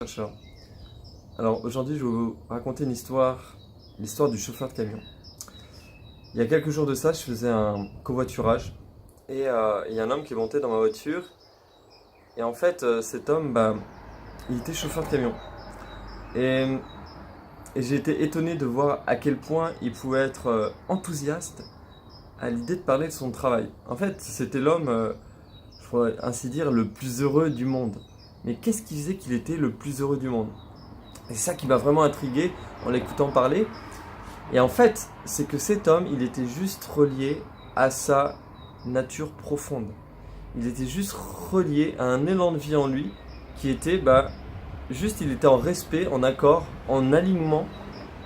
Chercheur. Alors aujourd'hui, je vais vous raconter l'histoire du chauffeur de camion. Il y a quelques jours de ça, je faisais un covoiturage et il y a un homme qui est monté dans ma voiture. Et en fait, cet homme, il était chauffeur de camion. Et, et j'ai été étonné de voir à quel point il pouvait être enthousiaste à l'idée de parler de son travail. En fait, c'était l'homme, je pourrais ainsi dire, le plus heureux du monde. Mais qu'est-ce qui faisait qu'il était le plus heureux du monde? Et c'est ça qui m'a vraiment intrigué en l'écoutant parler. Et en fait, c'est que cet homme, il était juste relié à sa nature profonde. Il était juste relié à un élan de vie en lui qui était, juste il était en respect, en accord, en alignement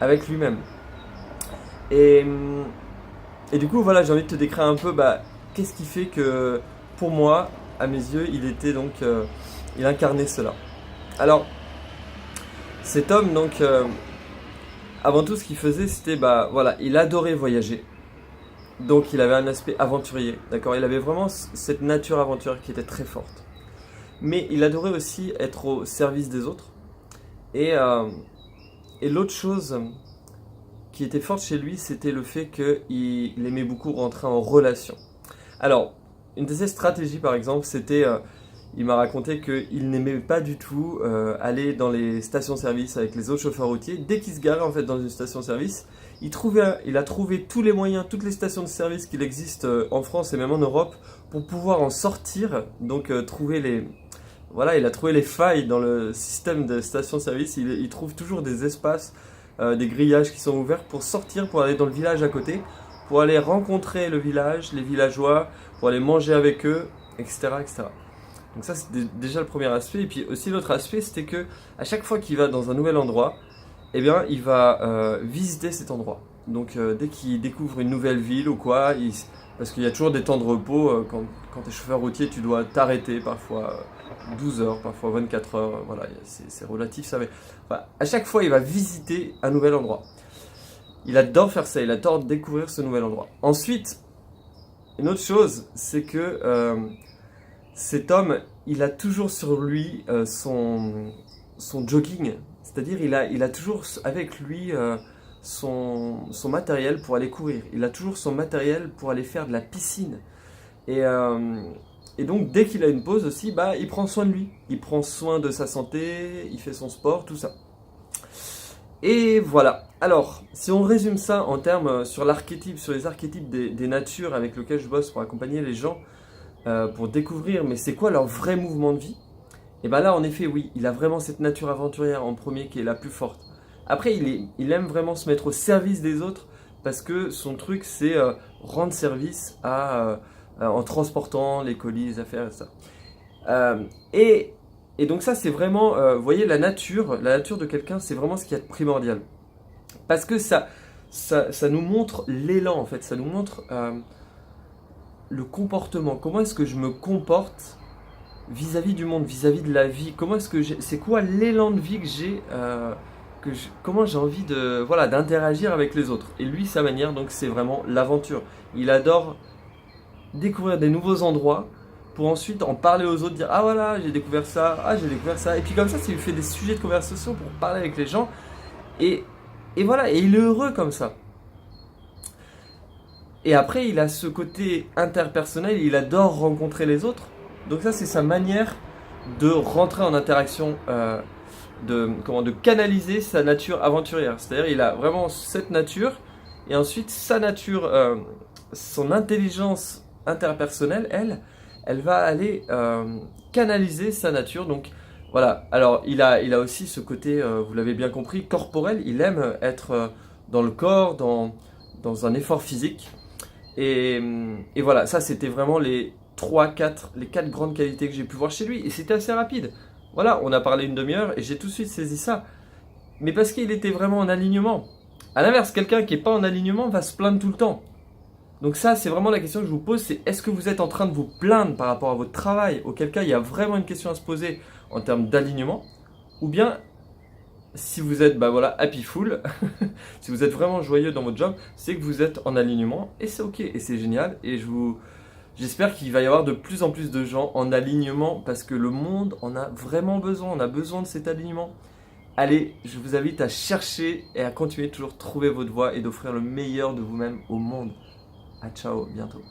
avec lui-même. Et, et du coup, voilà, j'ai envie de te décrire un peu, qu'est-ce qui fait que, pour moi, à mes yeux, il était donc, il incarnait cela. Alors, cet homme, donc, avant tout, ce qu'il faisait, c'était, voilà, il adorait voyager. Donc, il avait un aspect aventurier, d'accord? Il avait vraiment cette nature aventurière qui était très forte. Mais il adorait aussi être au service des autres. Et, euh, et l'autre chose qui était forte chez lui, c'était le fait qu'il aimait beaucoup rentrer en relation. Alors, une de ses stratégies, par exemple, c'était, il m'a raconté qu'il n'aimait pas du tout aller dans les stations-service avec les autres chauffeurs routiers. Dès qu'il se garait en fait dans une station-service, il a trouvé tous les moyens, toutes les stations de service qu'il existe en France et même en Europe pour pouvoir en sortir. Donc voilà, il a trouvé les failles dans le système de stations-service. Il trouve toujours des espaces, des grillages qui sont ouverts pour sortir, pour aller dans le village à côté, pour aller rencontrer le village, les villageois, pour aller manger avec eux, etc., etc. Donc ça, c'était déjà le premier aspect. Et puis aussi l'autre aspect, c'était que à chaque fois qu'il va dans un nouvel endroit, eh bien, il va visiter cet endroit. Donc dès qu'il découvre une nouvelle ville ou quoi, parce qu'il y a toujours des temps de repos, quand tu es chauffeur routier, tu dois t'arrêter parfois 12 heures, parfois 24 heures, voilà, c'est relatif ça, mais enfin, à chaque fois, il va visiter un nouvel endroit. Il adore faire ça, il adore découvrir ce nouvel endroit. Ensuite, une autre chose, c'est que cet homme, il a toujours sur lui son jogging. C'est-à-dire, il a toujours avec lui son matériel pour aller courir. Il a toujours son matériel pour aller faire de la piscine. Et, euh, et donc, dès qu'il a une pause aussi, il prend soin de lui. Il prend soin de sa santé, il fait son sport, tout ça. Et voilà. Alors, si on résume ça en termes sur l'archétype, sur les archétypes des natures avec lesquelles je bosse pour accompagner les gens, pour découvrir, mais c'est quoi leur vrai mouvement de vie? Et bien là, en effet, oui, il a vraiment cette nature aventurière en premier qui est la plus forte. Après, il aime vraiment se mettre au service des autres parce que son truc, c'est rendre service en transportant les colis, les affaires et ça. Euh, et, et donc ça, c'est vraiment, vous voyez, la nature de quelqu'un, c'est vraiment ce qui est primordial. Parce que ça nous montre l'élan, en fait, ça nous montre le comportement. Comment est-ce que je me comporte vis-à-vis du monde, vis-à-vis de la vie? Comment est-ce que c'est quoi l'élan de vie que j'ai, comment j'ai envie de, voilà, d'interagir avec les autres? Et lui, sa manière, donc, c'est vraiment l'aventure. Il adore découvrir des nouveaux endroits pour ensuite en parler aux autres, dire ah voilà, j'ai découvert ça, ah j'ai découvert ça. Et puis comme ça lui fait des sujets de conversation pour parler avec les gens. Et, et voilà, et il est heureux comme ça. Et après, il a ce côté interpersonnel, il adore rencontrer les autres. Donc ça, c'est sa manière de rentrer en interaction, de canaliser sa nature aventurière. C'est-à-dire, il a vraiment cette nature, et ensuite sa nature, son intelligence interpersonnelle, elle va aller canaliser sa nature. Donc voilà. Alors, il a aussi ce côté, vous l'avez bien compris, corporel. Il aime être dans le corps, dans un effort physique. Et voilà, ça c'était vraiment les quatre grandes qualités que j'ai pu voir chez lui. Et c'était assez rapide. Voilà, on a parlé une demi-heure et j'ai tout de suite saisi ça. Mais parce qu'il était vraiment en alignement. À l'inverse, quelqu'un qui n'est pas en alignement va se plaindre tout le temps. Donc ça, c'est vraiment la question que je vous pose, c'est est-ce que vous êtes en train de vous plaindre par rapport à votre travail? Auquel cas, il y a vraiment une question à se poser en termes d'alignement. Ou bien, si vous êtes voilà, happy full, si vous êtes vraiment joyeux dans votre job, c'est que vous êtes en alignement et c'est ok et c'est génial. Et J'espère qu'il va y avoir de plus en plus de gens en alignement parce que le monde en a vraiment besoin. On a besoin de cet alignement. Allez, je vous invite à chercher et à continuer de toujours trouver votre voie et d'offrir le meilleur de vous-même au monde. À ciao, bientôt.